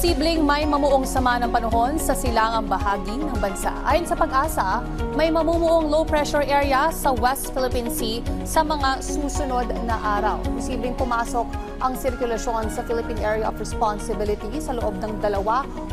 Posibleng may mamuong sama ng panahon sa silangang bahagi ng bansa. Ayon sa Pag-asa, may mamumuong low pressure area sa West Philippine Sea sa mga susunod na araw. Posibleng pumasok ang sirkulasyon sa Philippine Area of Responsibility sa loob ng 2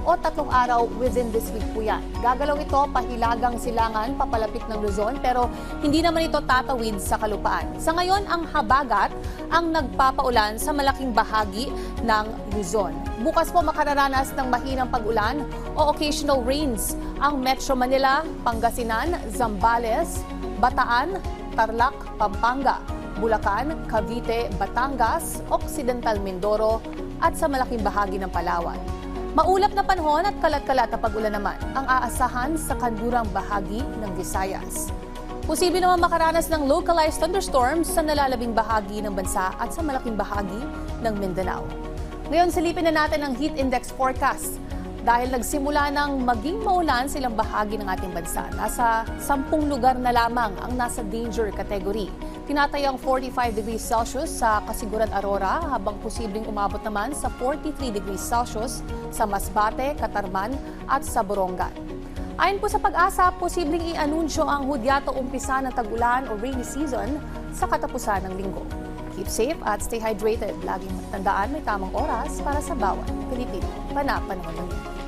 o 3 araw within this week po yan. Gagalaw ito pahilagang silangan papalapit ng Luzon pero hindi naman ito tatawid sa kalupaan. Sa ngayon, ang habagat ang nagpapaulan sa malaking bahagi ng Luzon. Bukas po makararanas ng mahinang pag-ulan o occasional rains ang Metro Manila, Pangasinan, Zambales, Bataan, Tarlac, Pampanga, Bulacan, Cavite, Batangas, Occidental Mindoro at sa malaking bahagi ng Palawan. Maulap na panahon at kalat-kalat na pag-ulan naman ang aasahan sa kanlurang bahagi ng Visayas. Posible naman makaranas ng localized thunderstorms sa nalalabing bahagi ng bansa at sa malaking bahagi ng Mindanao. Ngayon, silipin na natin ang heat index forecast. Dahil nagsimula ng maging maulan silang bahagi ng ating bansa. Nasa 10 lugar na lamang ang nasa danger category. Tinatayang 45 degrees Celsius sa Kasiguran Aurora habang posibleng umabot naman sa 43 degrees Celsius sa Masbate, Catarman at sa Borongan. Ayon po sa Pag-asa, posibleng i-anunsyo ang hudyat o umpisa ng tag-ulan o rainy season sa katapusan ng linggo. Keep safe at stay hydrated. Laging tandaan may tamang oras para sa bawat Pilipino. Panapanahon.